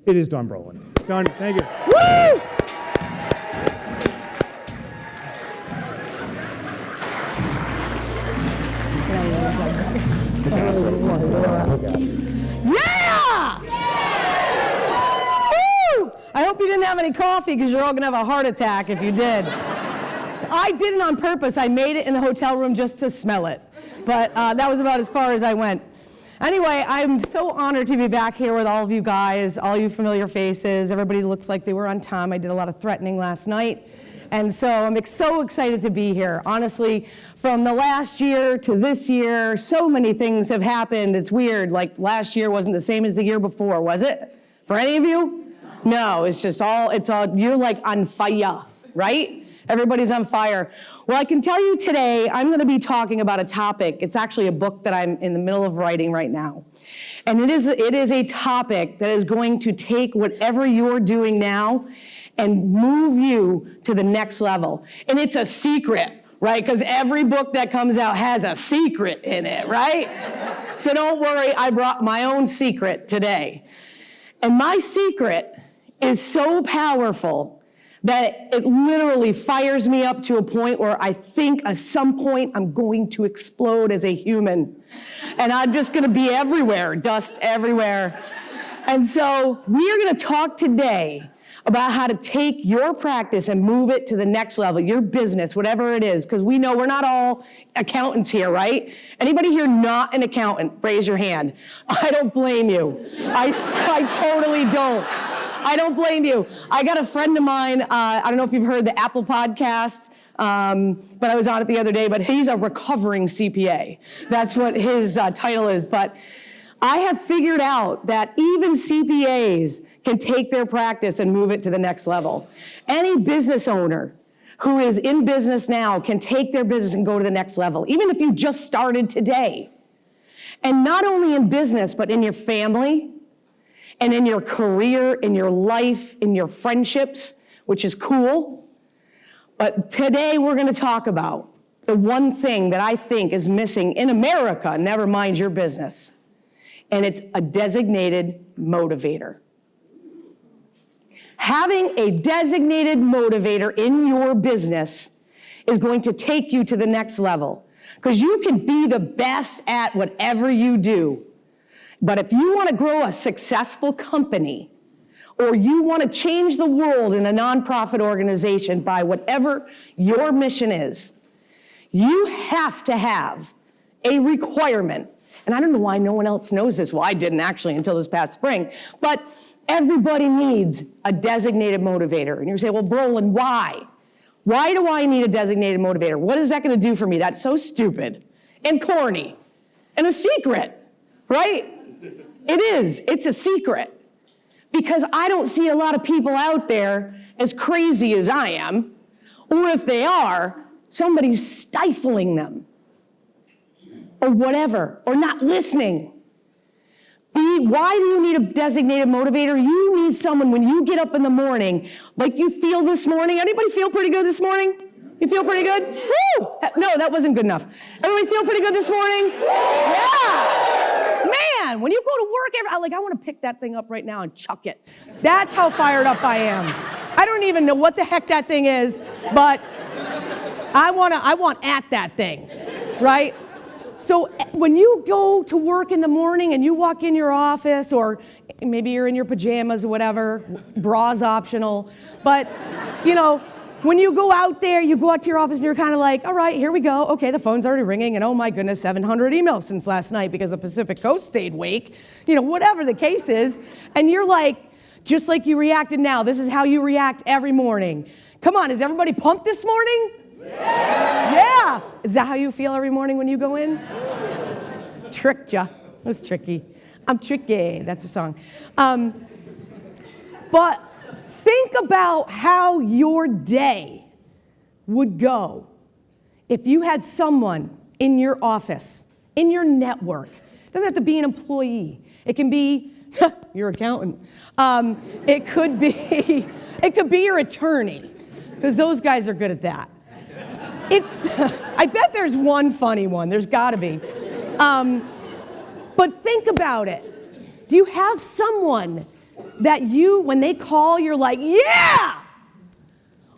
It is Don Brolin. Don, thank you. Woo! Yeah! Woo! I hope you didn't have any coffee because you're all going to have a heart attack if you did. I did it on purpose. I made it in the hotel room just to smell it. But that was about as far as I went. Anyway, I'm so honored to be back here with all of you guys, all you familiar faces. Everybody looks like they were on time. I did a lot of threatening last night. And so I'm so excited to be here. Honestly, from the last year to this year, so many things have happened. It's weird. Like last year wasn't the same as the year before, was it? For any of you? No, it's all, you're like on fire, right? Everybody's on fire. Well, I can tell you today, I'm going to be talking about a topic. It's actually a book that I'm in the middle of writing right now. And it is a topic that is going to take whatever you're doing now and move you to the next level. And it's a secret, right? Because every book that comes out has a secret in it, right? So don't worry, I brought my own secret today. And my secret is so powerful that it literally fires me up to a point where I think at some point I'm going to explode as a human. And I'm just gonna be everywhere, dust everywhere. And so we are gonna talk today about how to take your practice and move it to the next level, your business, whatever it is, because we know we're not all accountants here, right? Anybody here not an accountant? Raise your hand. I don't blame you. I totally don't. I don't blame you. I got a friend of mine, I don't know if you've heard the Apple podcast, but I was on it the other day, but he's a recovering CPA. That's what his title is. But I have figured out that even CPAs can take their practice and move it to the next level. Any business owner who is in business now can take their business and go to the next level, even if you just started today. And not only in business, but in your family, and in your career, in your life, in your friendships, which is cool. But today we're going to talk about the one thing that I think is missing in America, never mind your business, and it's a designated motivator. Having a designated motivator in your business is going to take you to the next level, because you can be the best at whatever you do. But if you want to grow a successful company, or you want to change the world in a nonprofit organization by whatever your mission is, you have to have a requirement. And I don't know why no one else knows this. Well, I didn't actually until this past spring. But everybody needs a designated motivator. And you say, well, Brolin, why? Why do I need a designated motivator? What is that going to do for me? That's so stupid and corny and a secret, right? It is. It's a secret. Because I don't see a lot of people out there as crazy as I am, or if they are, somebody's stifling them, or whatever, or not listening. Why do you need a designated motivator? You need someone when you get up in the morning, like you feel this morning. Anybody feel pretty good this morning? You feel pretty good? Woo! No, that wasn't good enough. Everybody feel pretty good this morning? Yeah! Man, when you go to work, I want to pick that thing up right now and chuck it. That's how fired up I am. I don't even know what the heck that thing is, but I want at that thing, right? So when you go to work in the morning and you walk in your office, or maybe you're in your pajamas or whatever, bra's optional, but when you go out there, you go out to your office and you're kind of like, all right, here we go. Okay, the phone's already ringing, and oh my goodness, 700 emails since last night because the Pacific Coast stayed awake, whatever the case is. And you're like, just like you reacted now, this is how you react every morning. Come on, is everybody pumped this morning? Yeah. Is that how you feel every morning when you go in? Tricked ya. It was tricky. I'm tricky. That's a song. But think about how your day would go if you had someone in your office, in your network. It doesn't have to be an employee. It can be your accountant. It could be your attorney, because those guys are good at that. I bet there's one funny one. There's got to be. But think about it. Do you have someone that when they call, you're like, yeah!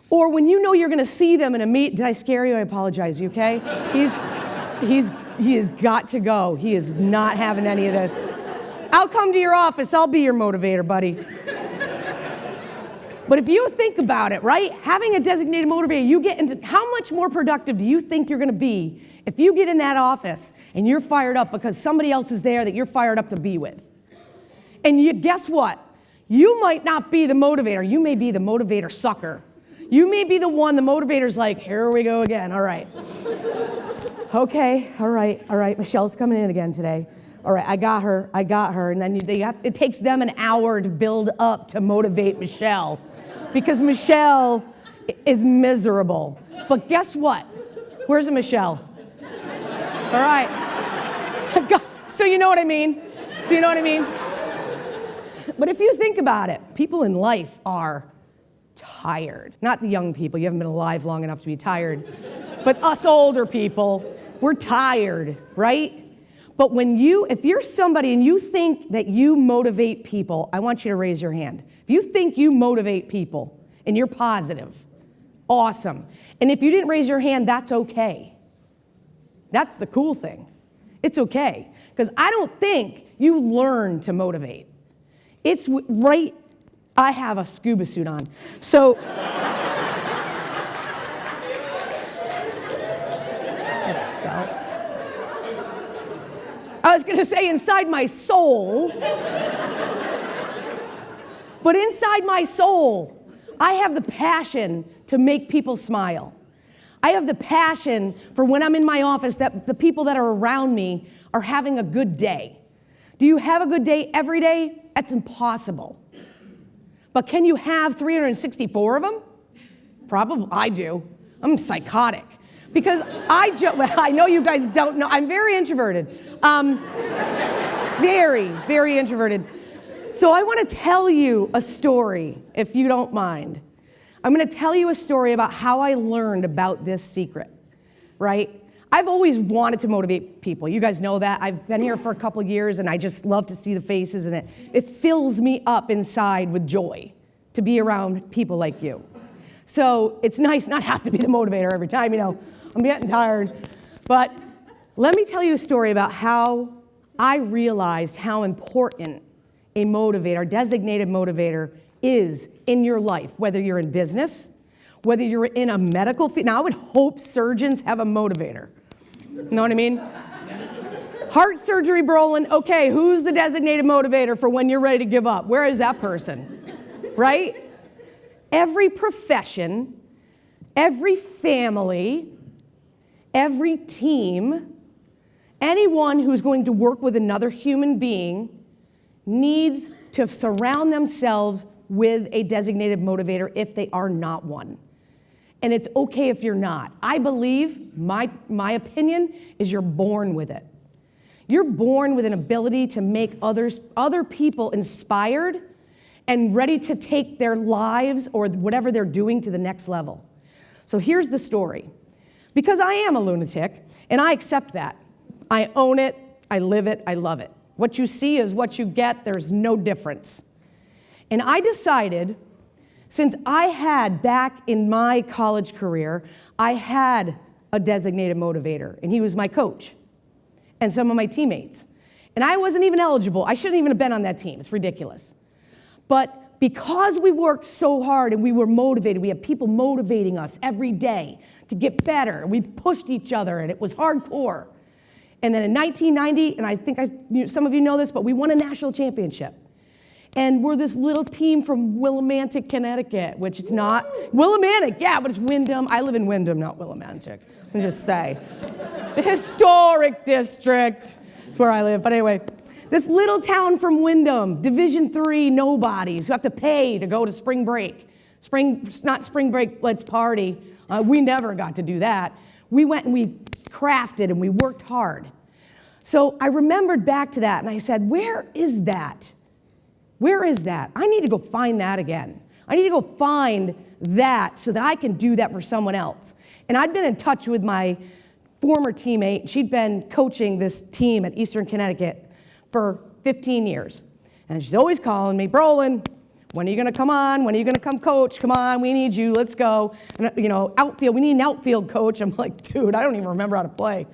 Or when you know you're going to see them in a meet. Did I scare you? I apologize. You okay? He has got to go. He is not having any of this. I'll come to your office. I'll be your motivator, buddy. But if you think about it, right? Having a designated motivator, you get into how much more productive do you think you're going to be if you get in that office and you're fired up because somebody else is there that you're fired up to be with? And guess what? You might not be the motivator. You may be the motivator sucker. You may be the one, the motivator's like, here we go again, all right. Okay, all right, Michelle's coming in again today. All right, I got her, and then it takes them an hour to build up to motivate Michelle because Michelle is miserable. But guess what? Where's Michelle? All right. So you know what I mean? But if you think about it, people in life are tired. Not the young people, you haven't been alive long enough to be tired. But us older people, we're tired, right? But if you're somebody and you think that you motivate people, I want you to raise your hand. If you think you motivate people and you're positive, awesome. And if you didn't raise your hand, that's okay. That's the cool thing. It's okay. Because I don't think you learn to motivate. It's right. I have a scuba suit on. So, I was going to say inside my soul, but inside my soul, I have the passion to make people smile. I have the passion for when I'm in my office that the people that are around me are having a good day. Do you have a good day every day? That's impossible. But can you have 364 of them? Probably, I do. I'm psychotic. Because I know you guys don't know, I'm very introverted. Very, very introverted. So I want to tell you a story, if you don't mind. I'm going to tell you a story about how I learned about this secret, right? I've always wanted to motivate people. You guys know that. I've been here for a couple of years, and I just love to see the faces, and it fills me up inside with joy to be around people like you. So it's nice not have to be the motivator every time, I'm getting tired. But let me tell you a story about how I realized how important a motivator, designated motivator, is in your life, whether you're in business, whether you're in a medical field. Now, I would hope surgeons have a motivator. You know what I mean? Heart surgery, Brolin. Okay, who's the designated motivator for when you're ready to give up? Where is that person? Right? Every profession, every family, every team, anyone who's going to work with another human being needs to surround themselves with a designated motivator if they are not one. And it's okay if you're not. I believe, my opinion is you're born with it. You're born with an ability to make other people inspired and ready to take their lives or whatever they're doing to the next level. So here's the story. Because I am a lunatic, and I accept that. I own it, I live it, I love it. What you see is what you get, there's no difference. And I decided, since I had, back in my college career, I had a designated motivator, and he was my coach, and some of my teammates. And I wasn't even eligible. I shouldn't even have been on that team. It's ridiculous. But because we worked so hard and we were motivated, we had people motivating us every day to get better. We pushed each other, and it was hardcore. And then in 1990, and I think some of you know this, but we won a national championship. And we're this little team from Willimantic, Connecticut, which it's not. Willimantic, yeah, but it's Windham. I live in Windham, not Willimantic. Let me just say. The historic district. That's where I live. But anyway, this little town from Windham, Division III nobodies who have to pay to go to spring break. Not spring break, let's party. We never got to do that. We went and we crafted and we worked hard. So I remembered back to that and I said, where is that? Where is that? I need to go find that again. I need to go find that so that I can do that for someone else. And I'd been in touch with my former teammate. She'd been coaching this team at Eastern Connecticut for 15 years. And she's always calling me, Brolin, when are you going to come on? When are you going to come coach? Come on, we need you. Let's go. And, outfield, we need an outfield coach. I'm like, dude, I don't even remember how to play.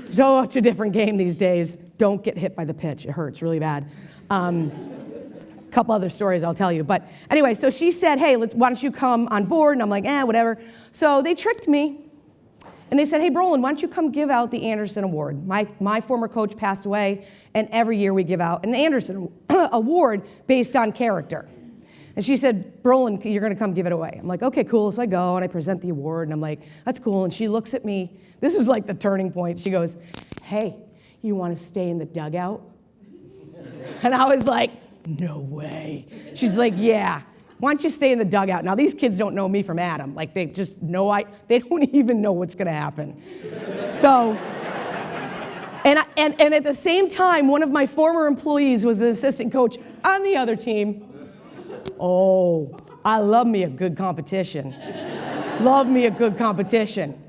Such a different game these days. Don't get hit by the pitch. It hurts really bad. Couple other stories I'll tell you. But anyway, so she said, hey, why don't you come on board? And I'm like, whatever. So they tricked me. And they said, hey, Brolin, why don't you come give out the Anderson Award? My former coach passed away, and every year we give out an Anderson Award based on character. And she said, Brolin, you're going to come give it away. I'm like, okay, cool. So I go, and I present the award, and I'm like, that's cool. And she looks at me. This was like the turning point. She goes, hey, you want to stay in the dugout? And I was like, no way. She's like, yeah. Why don't you stay in the dugout? Now, these kids don't know me from Adam. Like, they just know they don't even know what's going to happen. So, and at the same time, one of my former employees was an assistant coach on the other team. Oh, I love me a good competition. Love me a good competition.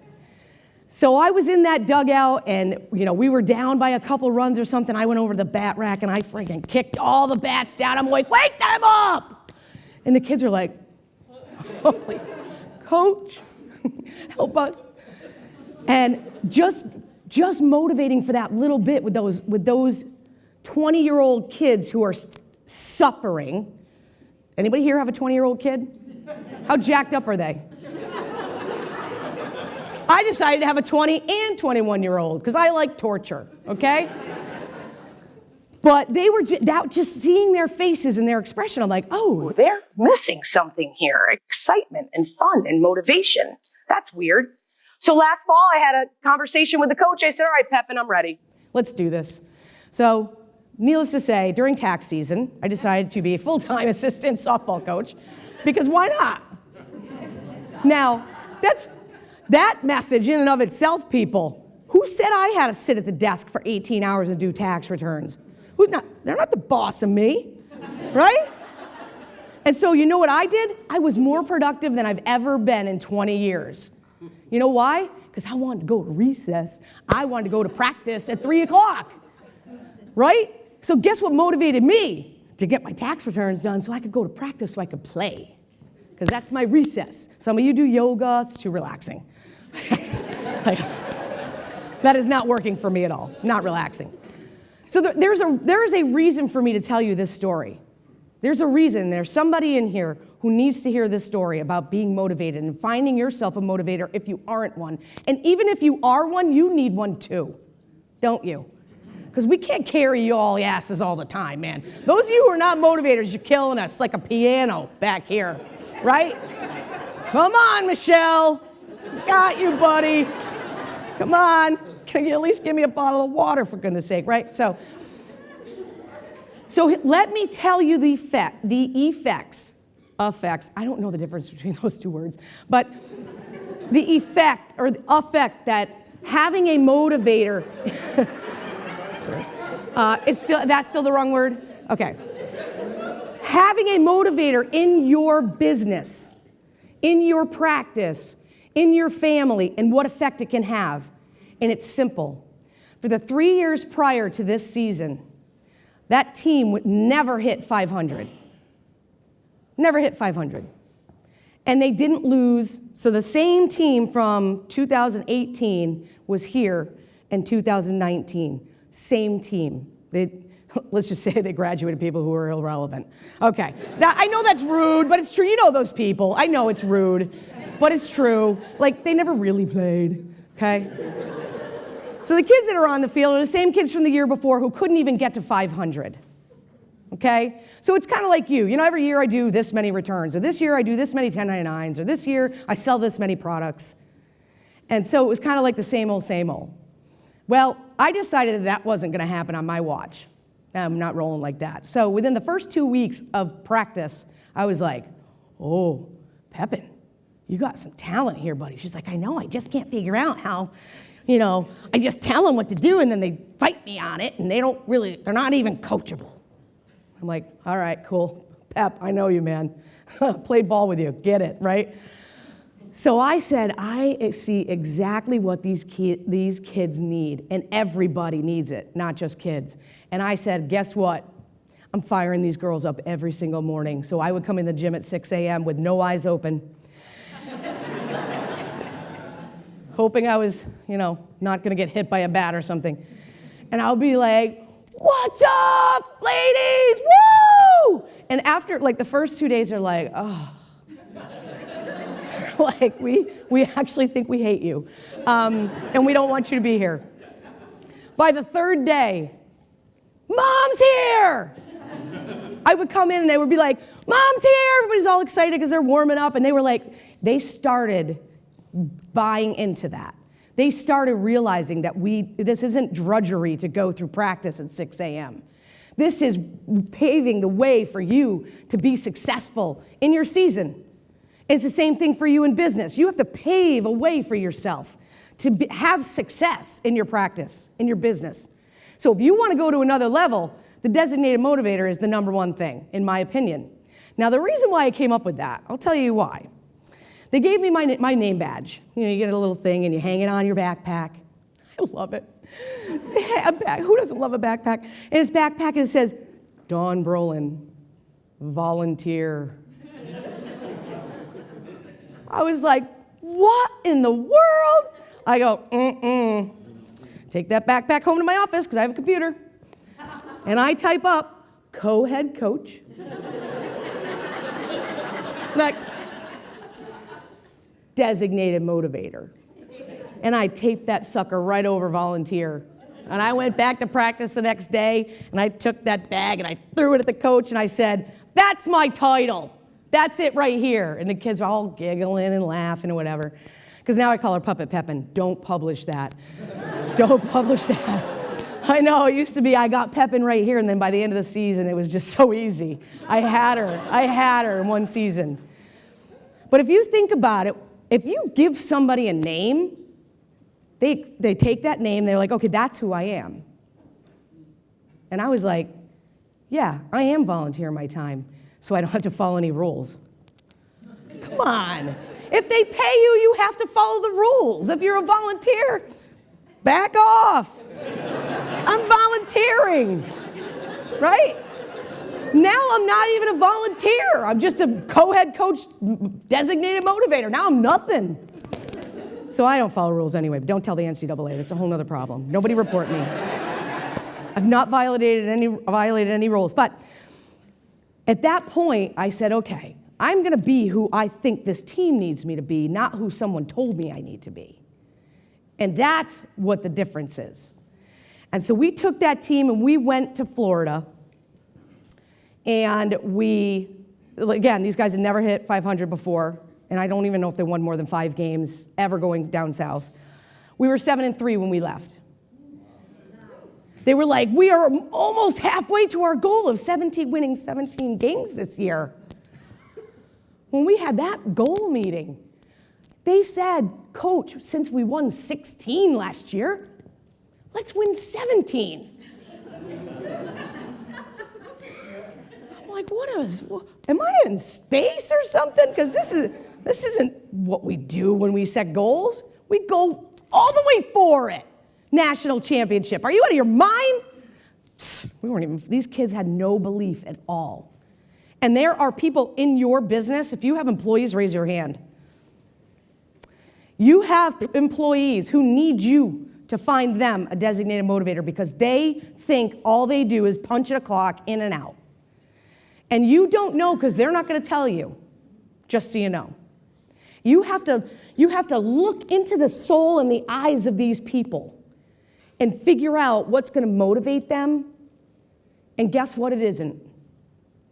So I was in that dugout, and we were down by a couple runs or something. I went over to the bat rack, and I freaking kicked all the bats down. I'm like, wake them up! And the kids are like, holy, coach, help us. And just motivating for that little bit with those 20-year-old kids who are suffering. Anybody here have a 20-year-old kid? How jacked up are they? I decided to have a 20 and 21-year-old because I like torture, okay? But they were just seeing their faces and their expression. I'm like, oh, they're missing something here. Excitement and fun and motivation. That's weird. So last fall, I had a conversation with the coach. I said, all right, Pepin, I'm ready. Let's do this. So needless to say, during tax season, I decided to be a full-time assistant softball coach because why not? Now, that message in and of itself, people, who said I had to sit at the desk for 18 hours and do tax returns? They're not the boss of me, right? And so you know what I did? I was more productive than I've ever been in 20 years. You know why? Because I wanted to go to recess. I wanted to go to practice at 3 o'clock, right? So guess what motivated me? To get my tax returns done so I could go to practice so I could play. Because that's my recess. Some of you do yoga, it's too relaxing. That is not working for me at all, not relaxing. So there is a reason for me to tell you this story. There's a reason. There's somebody in here who needs to hear this story about being motivated and finding yourself a motivator if you aren't one. And even if you are one, you need one too, don't you? Because we can't carry you all asses all the time, man. Those of you who are not motivators, you're killing us like a piano back here, right? Come on, Michelle. Got you, buddy. Come on. Can you at least give me a bottle of water, for goodness sake, right? So let me tell you the effects, I don't know the difference between those two words, but the effect that having a motivator, that's still the wrong word? Okay. Having a motivator in your business, in your practice, in your family, and what effect it can have. And it's simple. For the 3 years prior to this season, that team would never hit 500. Never hit 500. And they didn't lose. So the same team from 2018 was here in 2019. Same team. Let's just say they graduated people who were irrelevant. Okay. I know that's rude, but it's true. You know those people. I know it's rude, but it's true. Like, they never really played. Okay? So the kids that are on the field are the same kids from the year before who couldn't even get to 500, okay? So it's kind of like you. Every year I do this many returns, or this year I do this many 1099s, or this year I sell this many products. And so it was kind of like the same old, same old. Well, I decided that wasn't going to happen on my watch. I'm not rolling like that. So within the first 2 weeks of practice, I was like, oh, Pepin, you got some talent here, buddy. She's like, I know, I just can't figure out how... I just tell them what to do, and then they fight me on it, and they're not even coachable. I'm like, all right, cool. Pep, I know you, man. Played ball with you. Get it, right? So I said, I see exactly what these kids need, and everybody needs it, not just kids. And I said, guess what? I'm firing these girls up every single morning. So I would come in the gym at 6 a.m. with no eyes open, hoping I was, not going to get hit by a bat or something. And I'll be like, what's up, ladies? Woo! And after, the first 2 days are like, oh. We actually think we hate you. And we don't want you to be here. By the third day, Mom's here! I would come in and they would be like, Mom's here! Everybody's all excited because they're warming up. And they started buying into that. They started realizing that this isn't drudgery to go through practice at 6 a.m. This is paving the way for you to be successful in your season. It's the same thing for you in business. You have to pave a way for yourself to have success in your practice, in your business. So if you want to go to another level, the designated motivator is the number one thing, in my opinion. Now, the reason why I came up with that, I'll tell you why. They gave me my name badge. You get a little thing and you hang it on your backpack. I love it. Who doesn't love a backpack? And it's backpack and it says, Dawn Brolin, volunteer. I was like, what in the world? I go, Take that backpack home to my office because I have a computer. And I type up co-head coach. Designated motivator. And I taped that sucker right over volunteer. And I went back to practice the next day and I took that bag and I threw it at the coach and I said, that's my title. That's it right here. And the kids are all giggling and laughing and whatever. Because now I call her Puppet Pepin. Don't publish that. Don't publish that. I know, it used to be I got Pepin right here, and then by the end of the season, it was just so easy. I had her in one season. But if you think about it, if you give somebody a name, they take that name, they're like, okay, that's who I am. And I was like, yeah, I am volunteering my time, so I don't have to follow any rules. Come on. If they pay you, you have to follow the rules. If you're a volunteer, back off. I'm volunteering, right? Now I'm not even a volunteer. I'm just a co-head coach, designated motivator. Now I'm nothing. So I don't follow rules anyway, but don't tell the NCAA. That's a whole other problem. Nobody report me. I've not violated any rules. But at that point, I said, okay, I'm going to be who I think this team needs me to be, not who someone told me I need to be. And that's what the difference is. And so we took that team and we went to Florida. And again, these guys had never hit 500 before. And I don't even know if they won more than 5 games ever going down south. We were 7-3 when we left. They were like, we are almost halfway to our goal of winning 17 games this year. When we had that goal meeting, they said, Coach, since we won 16 last year, let's win 17. I'm like, am I in space or something? Because this isn't what we do when we set goals. We go all the way for it. National championship. Are you out of your mind? These kids had no belief at all. And there are people in your business, if you have employees, raise your hand. You have employees who need you to find them a designated motivator because they think all they do is punch at a clock, in and out. And you don't know because they're not going to tell you, just so you know. You have to look into the soul and the eyes of these people and figure out what's going to motivate them. And guess what it isn't?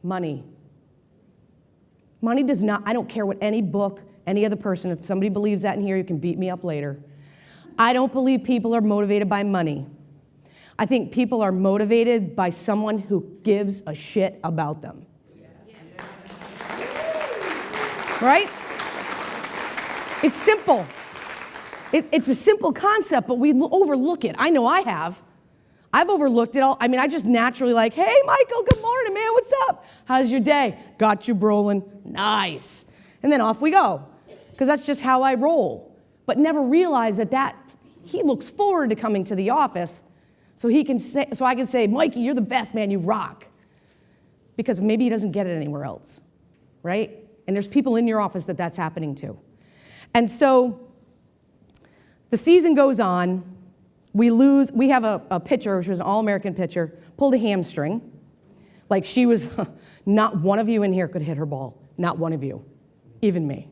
Money. Money does not, I don't care what any book, any other person, if somebody believes that in here, you can beat me up later. I don't believe people are motivated by money. I think people are motivated by someone who gives a shit about them. Right? It's simple. It's a simple concept, but we overlook it. I know I have. I've overlooked it all. I mean, I just naturally like, hey, Michael, good morning, man. What's up? How's your day? Got you, Brolin. Nice. And then off we go. because that's just how I roll. But never realize that he looks forward to coming to the office so I can say, Mikey, you're the best, man, you rock. Because maybe he doesn't get it anywhere else, right? And there's people in your office that's happening to. And so the season goes on. We have a pitcher, which was an All-American pitcher, pulled a hamstring. Like she was, not one of you in here could hit her ball. Not one of you, even me.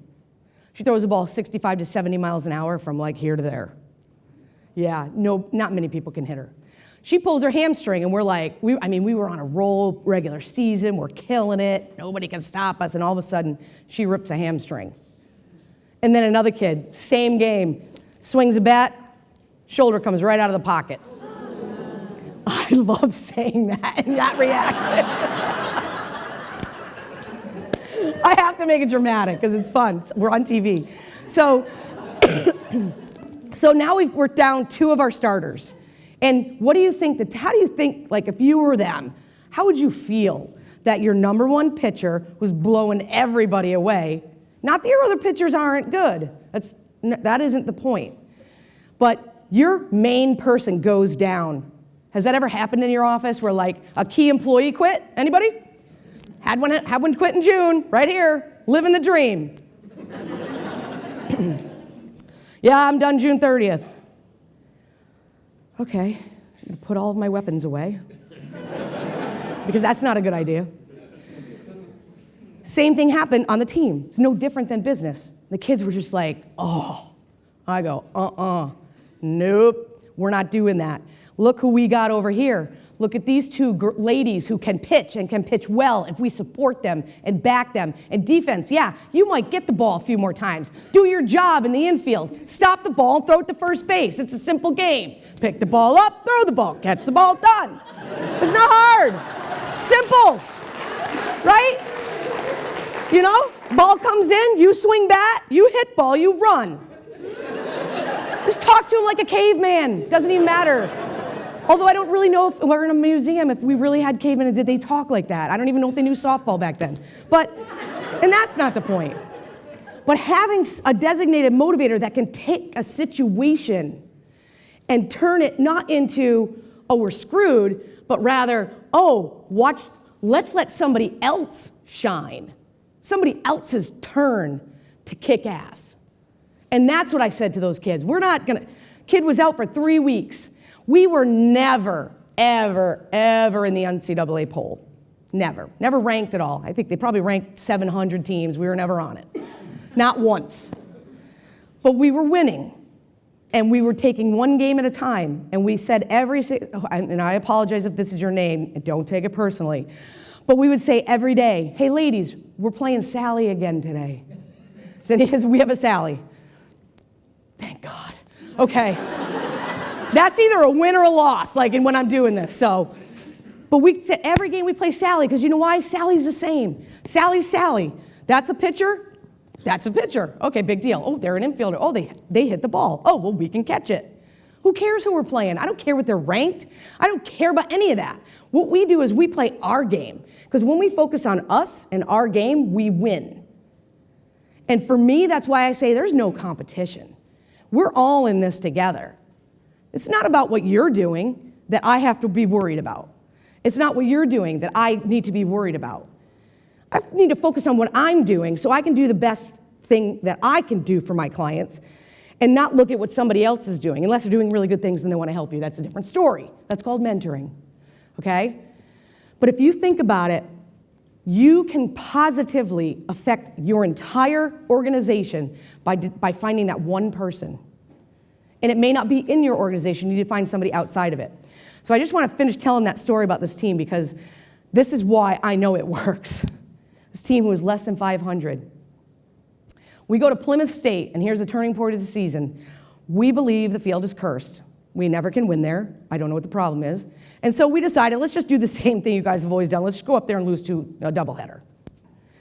She throws the ball 65 to 70 miles an hour from like here to there. Yeah, no, not many people can hit her. She pulls her hamstring and we're like, we were on a roll, regular season, we're killing it, nobody can stop us, and all of a sudden, she rips a hamstring. And then another kid, same game, swings a bat, shoulder comes right out of the pocket. I love saying that and that reaction. I have to make it dramatic because it's fun. We're on TV. So now we're down 2 of our starters. And what do you think, how do you think, like if you were them, how would you feel that your number 1 pitcher was blowing everybody away? Not that your other pitchers aren't good. That isn't the point. But your main person goes down. Has that ever happened in your office where like a key employee quit? Anybody? Had one quit in June, right here, living the dream. Yeah, I'm done June 30th. Okay, I'm gonna put all of my weapons away because that's not a good idea. Same thing happened on the team. It's no different than business. The kids were just like, oh. I go, nope, we're not doing that. Look who we got over here. Look at these 2 ladies who can pitch and can pitch well if we support them and back them. And defense, yeah, you might get the ball a few more times. Do your job in the infield. Stop the ball and throw it to first base. It's a simple game. Pick the ball up, throw the ball, catch the ball, done. It's not hard. Simple, right? You know, ball comes in, you swing bat, you hit ball, you run. Just talk to him like a caveman. Doesn't even matter. Although I don't really know if we're in a museum, if we really had cavemen, did they talk like that? I don't even know if they knew softball back then. And that's not the point. But having a designated motivator that can take a situation and turn it not into, oh, we're screwed, but rather, oh, let's let somebody else shine. Somebody else's turn to kick ass. And that's what I said to those kids. Kid was out for 3 weeks. We were never, ever, ever in the NCAA poll. Never. Never ranked at all. I think they probably ranked 700 teams. We were never on it. Not once. But we were winning. And we were taking one game at a time. And we said and I apologize if this is your name, and don't take it personally. But we would say every day, hey ladies, we're playing Sally again today. Because we have a Sally. Thank God. Okay. That's either a win or a loss, like when I'm doing this. But we said every game we play Sally, because you know why? Sally's the same. Sally's Sally. That's a pitcher. That's a pitcher. Okay, big deal. Oh, they're an infielder. Oh, they hit the ball. Oh, well, we can catch it. Who cares who we're playing? I don't care what they're ranked. I don't care about any of that. What we do is we play our game, because when we focus on us and our game, we win. And for me, that's why I say there's no competition. We're all in this together. It's not about what you're doing that I have to be worried about. It's not what you're doing that I need to be worried about. I need to focus on what I'm doing so I can do the best thing that I can do for my clients and not look at what somebody else is doing. Unless they're doing really good things and they want to help you. That's a different story. That's called mentoring, okay? But if you think about it, you can positively affect your entire organization by finding that one person. And it may not be in your organization. You need to find somebody outside of it. So I just want to finish telling that story about this team, because this is why I know it works. This team was less than 500. We go to Plymouth State, and here's the turning point of the season. We believe the field is cursed. We never can win there. I don't know what the problem is. And so we decided, let's just do the same thing you guys have always done. Let's go up there and lose to a doubleheader.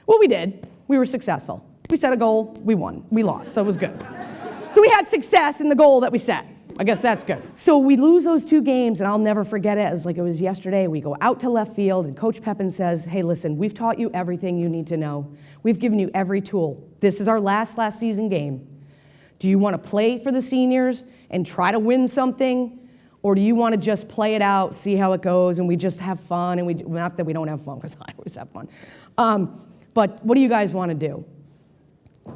Well, we did. We were successful. We set a goal. We won. We lost. So it was good. So we had success in the goal that we set. I guess that's good. So we lose those 2 games, and I'll never forget it. It was like it was yesterday. We go out to left field, and Coach Pepin says, hey, listen, we've taught you everything you need to know. We've given you every tool. This is our last season game. Do you want to play for the seniors and try to win something? Or do you want to just play it out, see how it goes, and we just have fun? And not that we don't have fun, because I always have fun. But what do you guys want to do?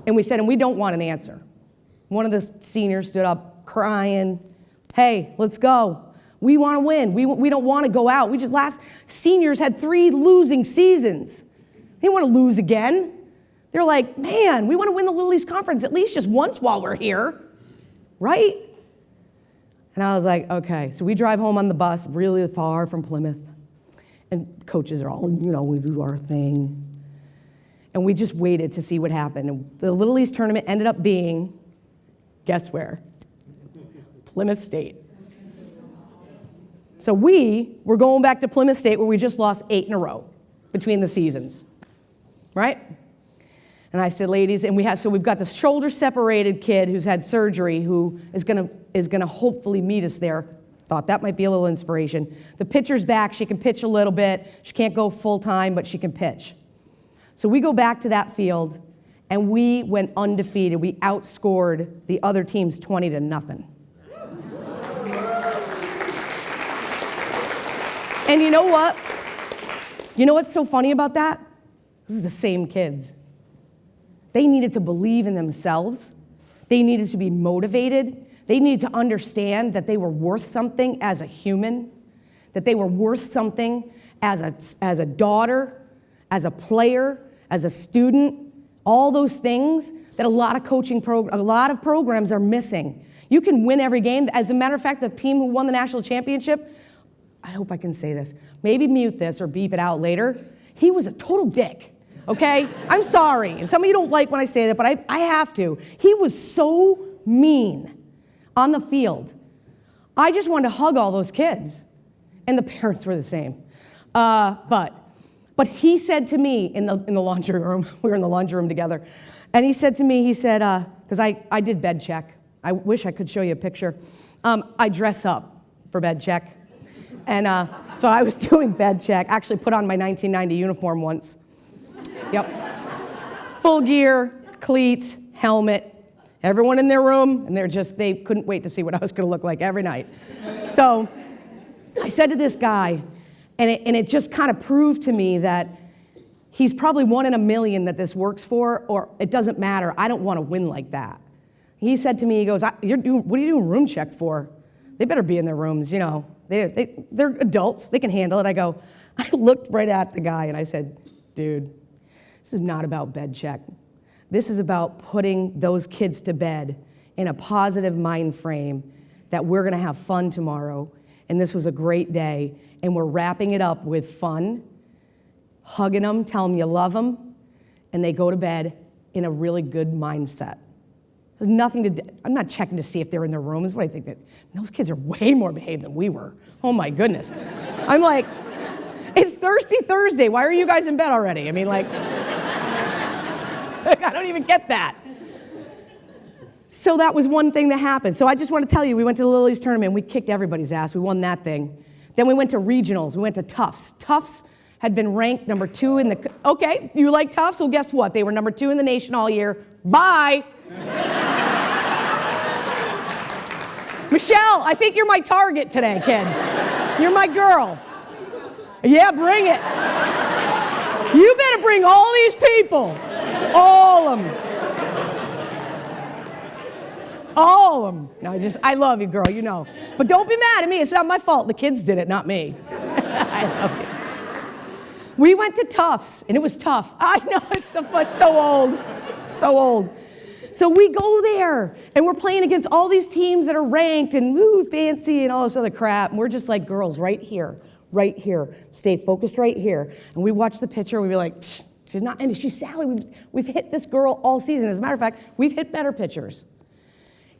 And we said, and we don't want an answer. One of the seniors stood up crying, hey, let's go. We want to win. We don't want to go out. Seniors had 3 losing seasons. They didn't want to lose again. They're like, man, we want to win the Little East Conference at least just once while we're here, right? And I was like, okay. So we drive home on the bus really far from Plymouth. And coaches are all, we do our thing. And we just waited to see what happened. And the Little East tournament ended up being, guess where? Plymouth State. So we were going back to Plymouth State where we just lost 8 in a row between the seasons, right? And I said, ladies, and we've got this shoulder separated kid who's had surgery who is gonna hopefully meet us there. Thought that might be a little inspiration. The pitcher's back, she can pitch a little bit. She can't go full time, but she can pitch. So we go back to that field and we went undefeated. We outscored the other teams 20-0. And you know what? You know what's so funny about that? This is the same kids. They needed to believe in themselves. They needed to be motivated. They needed to understand that they were worth something as a human, that they were worth something as a daughter, as a player, as a student, all those things that a lot of programs are missing. You can win every game. As a matter of fact, the team who won the national championship, I hope I can say this, maybe mute this or beep it out later, he was a total dick. Okay? I'm sorry. And some of you don't like when I say that, but I have to. He was so mean on the field. I just wanted to hug all those kids. And the parents were the same. But he said to me in the laundry room, we were in the laundry room together, and he said to me, because I did bed check. I wish I could show you a picture. I dress up for bed check. And so I was doing bed check. Actually put on my 1990 uniform once. Yep. Full gear, cleats, helmet, everyone in their room, and they couldn't wait to see what I was going to look like every night. So I said to this guy, and it just kind of proved to me that he's probably 1 in a million that this works for, or it doesn't matter. I don't want to win like that. He said to me, he goes, what are you doing room check for? They better be in their rooms, They're adults. They can handle it. I looked right at the guy, and I said, dude, this is not about bed check. This is about putting those kids to bed in a positive mind frame that we're going to have fun tomorrow, and this was a great day, and we're wrapping it up with fun, hugging them, tell them you love them, and they go to bed in a really good mindset. There's nothing to do. I'm not checking to see if they're in their rooms. What do I think? Those kids are way more behaved than we were. Oh my goodness. I'm like, it's Thirsty Thursday. Why are you guys in bed already? I mean, I don't even get that. So that was one thing that happened. So I just want to tell you, we went to the Little East tournament. We kicked everybody's ass. We won that thing. Then we went to regionals. We went to Tufts. Tufts had been ranked number 2 in the... Okay, you like Tufts? Well, guess what? They were number 2 in the nation all year. Bye! Michelle, I think you're my target today, kid. You're my girl. Yeah, bring it. You better bring all these people. All of them. All of them. No, I love you, girl, But don't be mad at me. It's not my fault. The kids did it, not me. I love you. We went to Tufts, and it was tough. I know, it's so old. So old. So we go there, and we're playing against all these teams that are ranked and fancy and all this other crap. And we're just like, girls, right here. Stay focused right here. And we watch the pitcher, we'd be like, she's not, and she's Sally. We've hit this girl all season. As a matter of fact, we've hit better pitchers.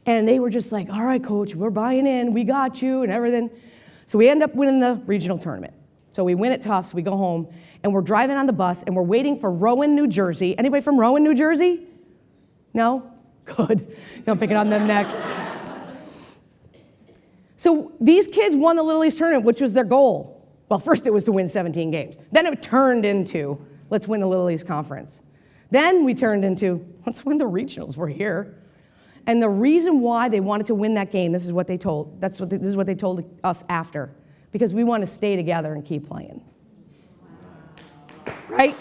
And they were just like, all right, coach, we're buying in. We got you and everything. So we end up winning the regional tournament. So we win at Tufts, we go home, and we're driving on the bus, and we're waiting for Rowan, New Jersey. Anybody from Rowan, New Jersey? No? Good. I'm picking on them next. So these kids won the Little East tournament, which was their goal. Well, first it was to win 17 games. Then it turned into, let's win the Little East Conference. Then we turned into, let's win the regionals. We're here. And the reason why they wanted to win that game, this is what they told us after, because we want to stay together and keep playing. Right?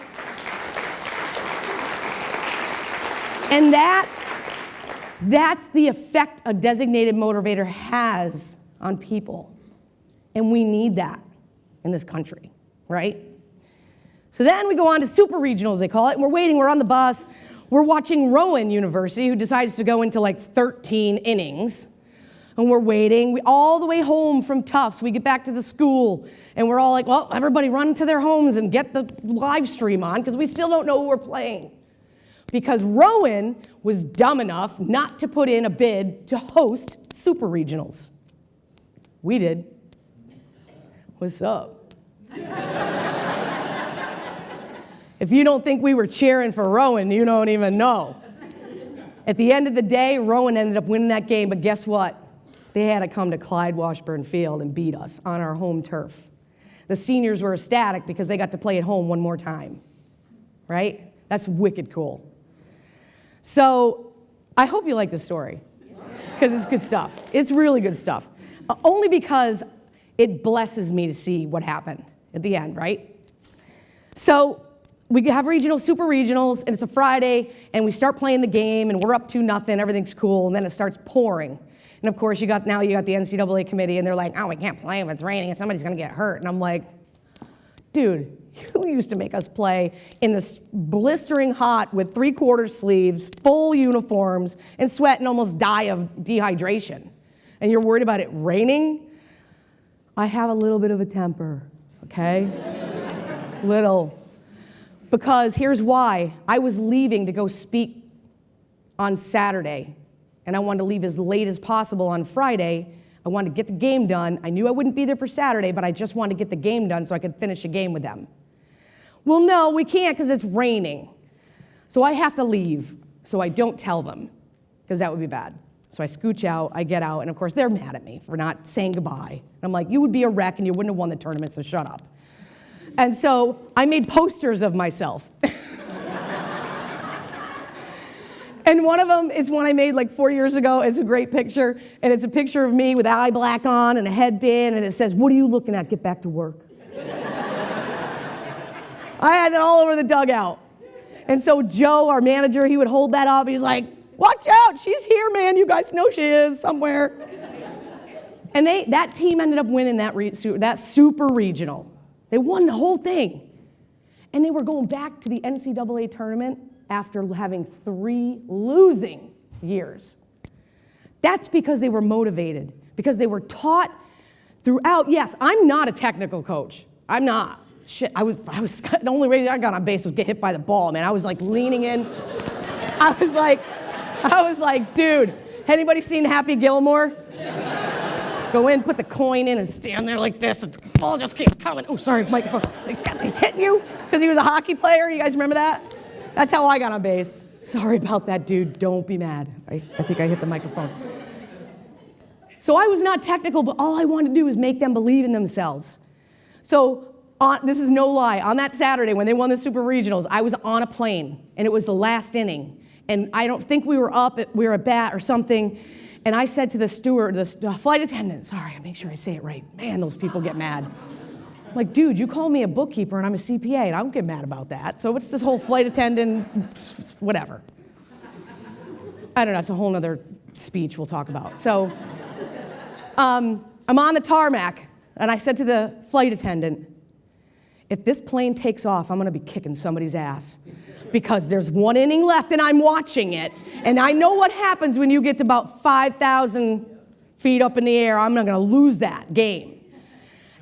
And that's the effect a designated motivator has on people. And we need that in this country, right? So then we go on to super regionals, they call it, and we're waiting, we're on the bus, we're watching Rowan University, who decides to go into like 13 innings, and we're waiting, all the way home from Tufts, we get back to the school, and we're all like, well, everybody run to their homes and get the live stream on, because we still don't know who we're playing. Because Rowan was dumb enough not to put in a bid to host super regionals. We did. What's up? If you don't think we were cheering for Rowan, you don't even know. At the end of the day, Rowan ended up winning that game, but guess what? They had to come to Clyde Washburn Field and beat us on our home turf. The seniors were ecstatic because they got to play at home one more time, right? That's wicked cool. So I hope you like this story, because it's good stuff. It's really good stuff. Only because it blesses me to see what happened at the end, right? So we have regionals, super regionals, and it's a Friday, and we start playing the game, and we're up 2-0, everything's cool, and then it starts pouring. And of course, you got the NCAA committee, and they're like, oh, we can't play if it's raining, and somebody's gonna get hurt. And I'm like, dude, you used to make us play in this blistering hot with 3/4 sleeves, full uniforms, and sweat and almost die of dehydration. And you're worried about it raining? I have a little bit of a temper, okay? Little. Because here's why. I was leaving to go speak on Saturday, and I wanted to leave as late as possible on Friday. I wanted to get the game done. I knew I wouldn't be there for Saturday, but I just wanted to get the game done so I could finish a game with them. Well, no, we can't because it's raining. So I have to leave, so I don't tell them, because that would be bad. So I scooch out, I get out, and of course they're mad at me for not saying goodbye. And I'm like, you would be a wreck and you wouldn't have won the tournament, so shut up. And so I made posters of myself. And one of them is one I made like 4 years ago. It's a great picture, and it's a picture of me with eye black on and a headband, and it says, what are you looking at? Get back to work. I had it all over the dugout. And so Joe, our manager, he would hold that up. He's like, watch out, she's here, man. You guys know she is somewhere. And that team ended up winning that super regional. They won the whole thing. And they were going back to the NCAA tournament after having 3 losing years. That's because they were motivated, because they were taught throughout. Yes, I'm not a technical coach. I'm not. Shit, I was the only way I got on base was get hit by the ball, man. I was like leaning in. I was like, dude, anybody seen Happy Gilmore? Go in, put the coin in, and stand there like this, and the ball just keeps coming. Oh, sorry, microphone. He's hitting you because he was a hockey player. You guys remember that? That's how I got on base. Sorry about that, dude. Don't be mad. I think I hit the microphone. So I was not technical, but all I wanted to do was make them believe in themselves. So this is no lie. On that Saturday when they won the Super Regionals, I was on a plane, and it was the last inning. And I don't think we were up, we were at bat or something. And I said to the steward, the flight attendant, sorry, I make sure I say it right. Man, those people get mad. I'm like, dude, you call me a bookkeeper and I'm a CPA, and I don't get mad about that. So what's this whole flight attendant, whatever. I don't know, it's a whole other speech we'll talk about. So I'm on the tarmac, and I said to the flight attendant, if this plane takes off, I'm gonna be kicking somebody's ass, because there's 1 inning left and I'm watching it, and I know what happens when you get to about 5,000 feet up in the air. I'm not gonna lose that game.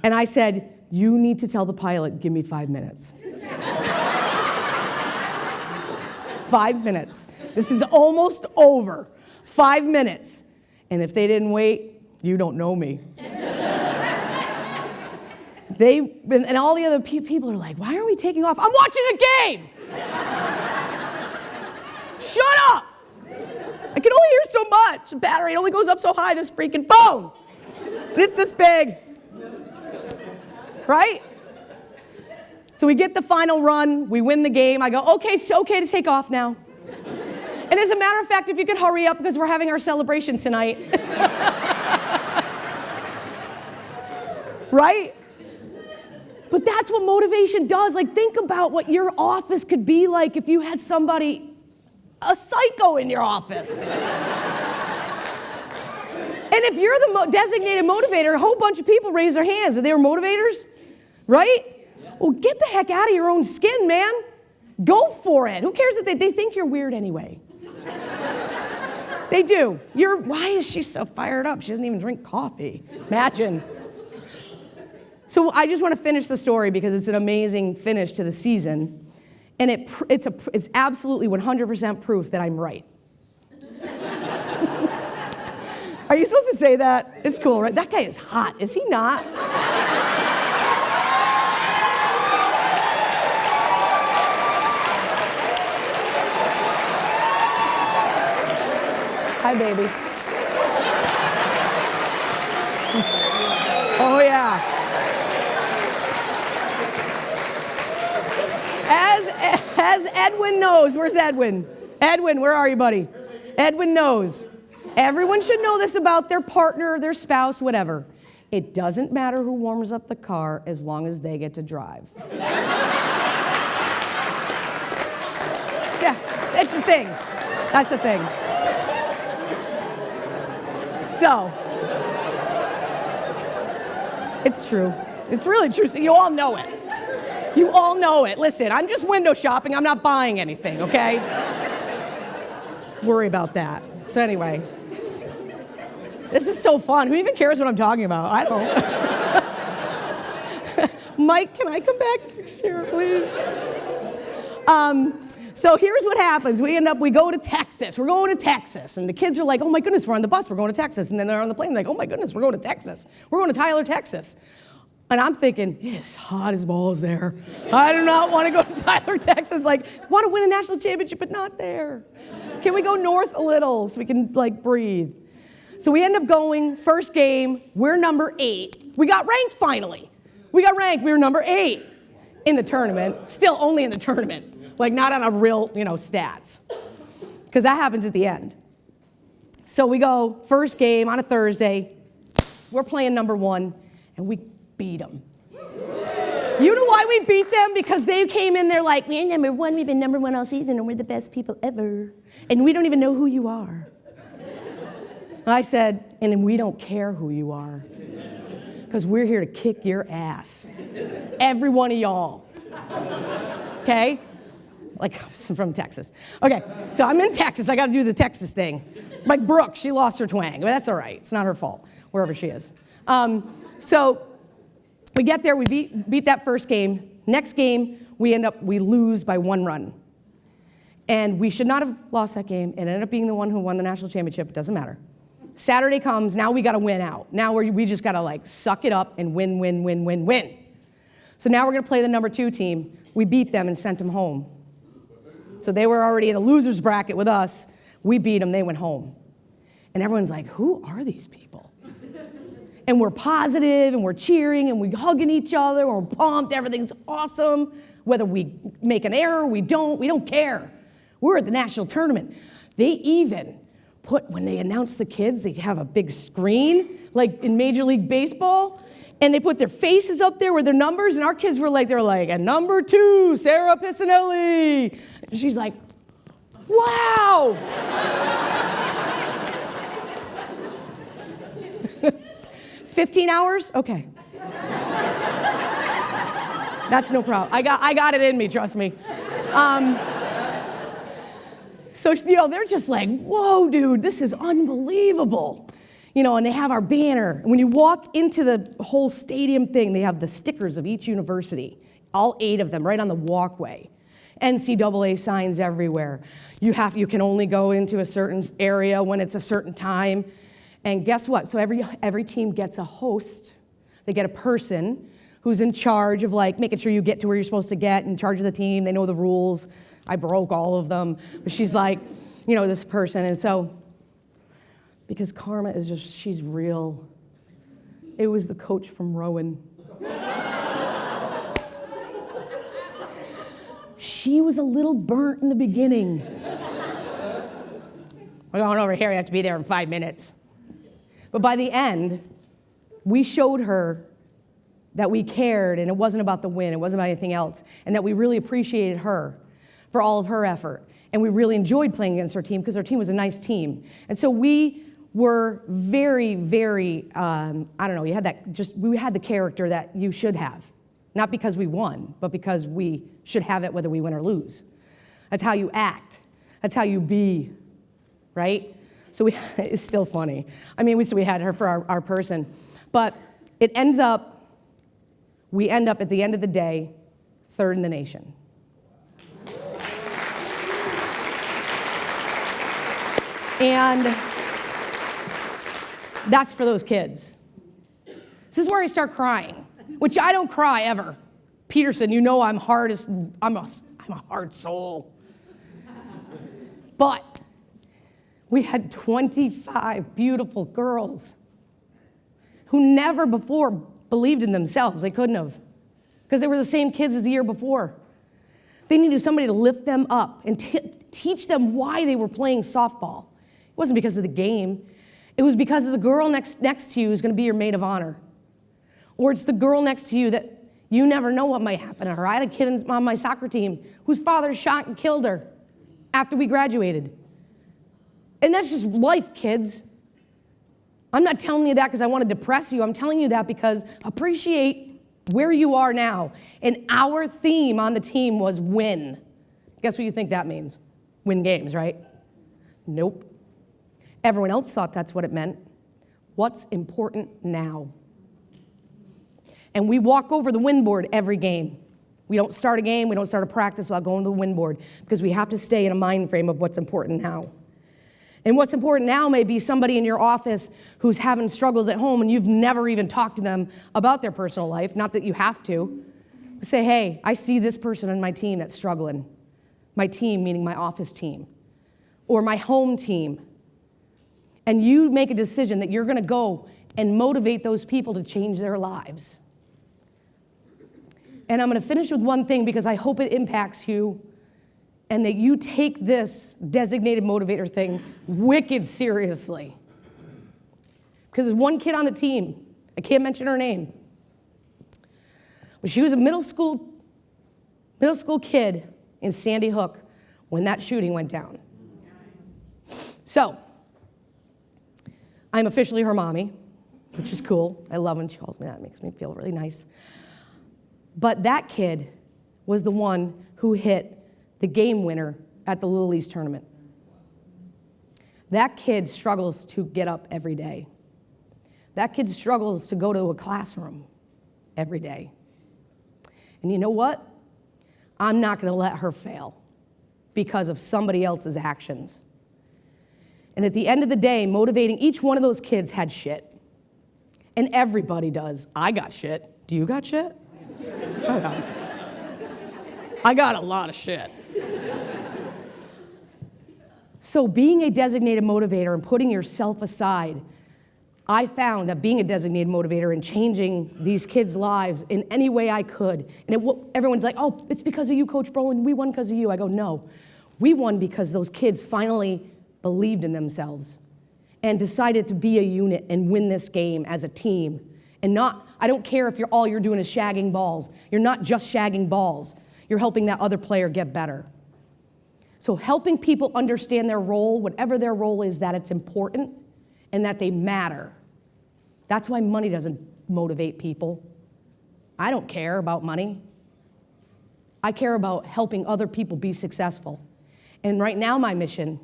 And I said, you need to tell the pilot, give me 5 minutes. 5 minutes. This is almost over. 5 minutes. And if they didn't wait, you don't know me. And all the other people are like, why aren't we taking off? I'm watching a game! Shut up! I can only hear so much. The battery only goes up so high, this freaking phone. And it's this big. Right? So we get the final run, we win the game. I go, okay, it's okay to take off now. And as a matter of fact, if you could hurry up because we're having our celebration tonight. Right? But that's what motivation does. Like, think about what your office could be like if you had somebody, a psycho in your office. And if you're the designated motivator, a whole bunch of people raise their hands that they were motivators, right? Well, get the heck out of your own skin, man. Go for it. Who cares if they think you're weird anyway? They do. Why is she so fired up? She doesn't even drink coffee. Imagine. So I just want to finish the story because it's an amazing finish to the season. And it's absolutely 100% proof that I'm right. Are you supposed to say that? It's cool, right? That guy is hot. Is he not? Hi, baby. Oh, yeah. As Edwin knows, where's Edwin? Edwin, where are you, buddy? Edwin knows. Everyone should know this about their partner, their spouse, whatever. It doesn't matter who warms up the car as long as they get to drive. Yeah, it's a thing. That's a thing. So, it's true. It's really true. So you all know it. You all know it. Listen, I'm just window shopping. I'm not buying anything, okay? Worry about that. So anyway, this is so fun. Who even cares what I'm talking about? I don't. Mike, can I come back next year, please? So here's what happens. We go to Texas. We're going to Texas. And the kids are like, oh my goodness, we're on the bus. We're going to Texas. And then they're on the plane like, oh my goodness, we're going to Texas. We're going to Tyler, Texas. And I'm thinking, it's hot as balls there. I do not want to go to Tyler, Texas. Like, want to win a national championship, but not there. Can we go north a little so we can, like, breathe? So we end up going, first game, we're number 8. We got ranked finally. We got ranked. We were number 8 in the tournament. Still only in the tournament. Like, not on a real, stats. Because that happens at the end. So we go, first game on a Thursday. We're playing number 1, and we beat them. You know why we beat them? Because they came in there like, we're number 1, we've been number 1 all season, and we're the best people ever. And we don't even know who you are. And I said, and we don't care who you are. Because we're here to kick your ass. Every one of y'all. Okay? Like, I'm from Texas. Okay, so I'm in Texas. I got to do the Texas thing. Like Brooke, she lost her twang, but that's all right. It's not her fault, wherever she is. So we get there. We beat that first game. Next game, we lose by 1 run. And we should not have lost that game. It ended up being the one who won the national championship. It doesn't matter. Saturday comes. Now we got to win out. Now we just got to suck it up and win, win, win, win, win. So now we're going to play the number 2 team. We beat them and sent them home. So they were already in a loser's bracket with us. We beat them. They went home. And everyone's like, who are these people? And we're positive, and we're cheering, and we're hugging each other, and we're pumped. Everything's awesome. Whether we make an error, we don't care. We're at the national tournament. They even when they announce the kids, they have a big screen, like in Major League Baseball, and they put their faces up there with their numbers, and our kids were like, and number 2, Sarah Piscinelli. And she's like, wow. 15 hours? Okay. That's no problem. I got it in me, trust me. So, they're just like, whoa, dude, this is unbelievable. And they have our banner. When you walk into the whole stadium thing, they have the stickers of each university, all 8 of them, right on the walkway. NCAA signs everywhere. You can only go into a certain area when it's a certain time. And guess what? So every team gets a host. They get a person who's in charge of making sure you get to where you're supposed to get, in charge of the team. They know the rules. I broke all of them. But she's like, this person. And so, because Karma is she's real. It was the coach from Rowan. She was a little burnt in the beginning. We're going over here, you have to be there in 5 minutes. But by the end, we showed her that we cared, and it wasn't about the win, it wasn't about anything else, and that we really appreciated her for all of her effort. And we really enjoyed playing against our team because our team was a nice team. And so we were very, very, we had the character that you should have. Not because we won, but because we should have it whether we win or lose. That's how you act. That's how you be, right? So it's still funny. I mean, we had her for our person. But we end up at the end of the day, third in the nation. And that's for those kids. This is where I start crying, which I don't cry ever. Peterson, you know I'm a hard soul. But we had 25 beautiful girls who never before believed in themselves. They couldn't have, because they were the same kids as the year before. They needed somebody to lift them up and teach them why they were playing softball. It wasn't because of the game. It was because of the girl next to you who's going to be your maid of honor. Or it's the girl next to you that you never know what might happen to her. I had a kid on my soccer team whose father shot and killed her after we graduated. And that's just life, kids. I'm not telling you that because I want to depress you. I'm telling you that because appreciate where you are now. And our theme on the team was win. Guess what you think that means? Win games, right? Nope. Everyone else thought that's what it meant. What's important now? And we walk over the win board every game. We don't start a game, we don't start a practice without going to the win board because we have to stay in a mind frame of what's important now. And what's important now may be somebody in your office who's having struggles at home and you've never even talked to them about their personal life, not that you have to. Say, hey, I see this person on my team that's struggling. My team, meaning my office team, or my home team. And you make a decision that you're going to go and motivate those people to change their lives. And I'm going to finish with one thing because I hope it impacts you and that you take this designated motivator thing wicked seriously. Because there's one kid on the team, I can't mention her name, but she was a middle school kid in Sandy Hook when that shooting went down. So, I'm officially her mommy, which is cool. I love when she calls me that. It makes me feel really nice. But that kid was the one who hit the game winner at the Little East tournament. That kid struggles to get up every day. That kid struggles to go to a classroom every day. And you know what? I'm not going to let her fail because of somebody else's actions. And at the end of the day, motivating each one of those kids had shit. And everybody does. I got shit. Do you got shit? I got a lot of shit. So being a designated motivator and putting yourself aside, I found that being a designated motivator and changing these kids' lives in any way I could, and everyone's like, oh, it's because of you, Coach Brolin, we won because of you. I go, no, we won because those kids finally believed in themselves and decided to be a unit and win this game as a team. And I don't care if all you're doing is shagging balls. You're not just shagging balls. You're helping that other player get better. So helping people understand their role, whatever their role is, that it's important and that they matter. That's why money doesn't motivate people. I don't care about money. I care about helping other people be successful. And right now my mission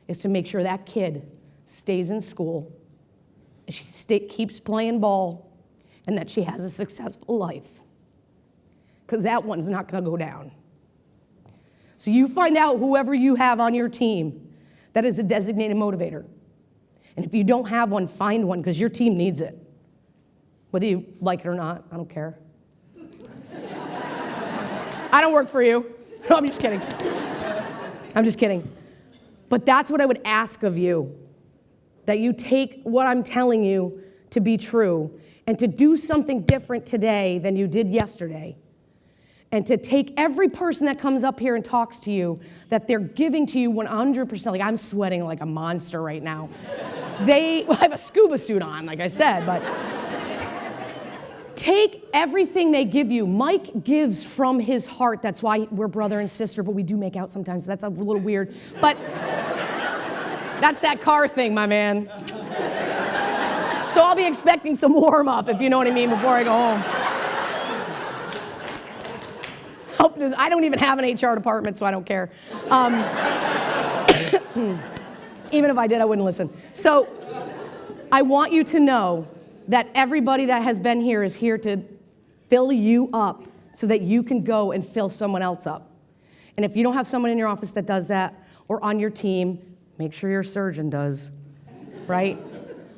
is to make sure that kid stays in school, and she keeps playing ball, and that she has a successful life. Because that one's not going to go down. So you find out whoever you have on your team that is a designated motivator. And if you don't have one, find one because your team needs it. Whether you like it or not, I don't care. I don't work for you. No, I'm just kidding. I'm just kidding. But that's what I would ask of you, that you take what I'm telling you to be true and to do something different today than you did yesterday, and to take every person that comes up here and talks to you, that they're giving to you 100%, like I'm sweating like a monster right now. I have a scuba suit on, like I said, but take everything they give you. Mike gives from his heart. That's why we're brother and sister, but we do make out sometimes. So that's a little weird. But that's that car thing, my man. So I'll be expecting some warm up, if you know what I mean, before I go home. I don't even have an HR department, so I don't care. Even if I did, I wouldn't listen. So I want you to know that everybody that has been here is here to fill you up so that you can go and fill someone else up. And if you don't have someone in your office that does that, or on your team, make sure your surgeon does, right?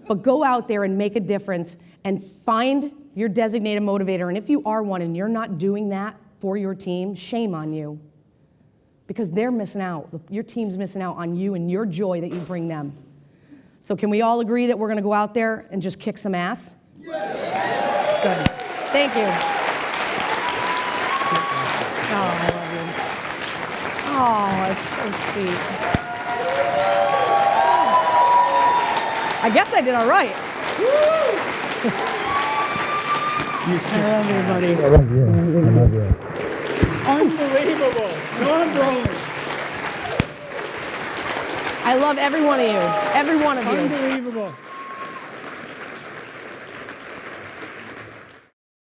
But go out there and make a difference and find your designated motivator. And if you are one and you're not doing that for your team, shame on you. Because they're missing out. Your team's missing out on you and your joy that you bring them. So can we all agree that we're going to go out there and just kick some ass? Yeah. Good. Thank you. Oh, I love you. Oh, that's so sweet. I guess I did all right. I love you, buddy. I love you. I love you. Unbelievable. John Brolin. I love every one of you. Every one of you. Unbelievable.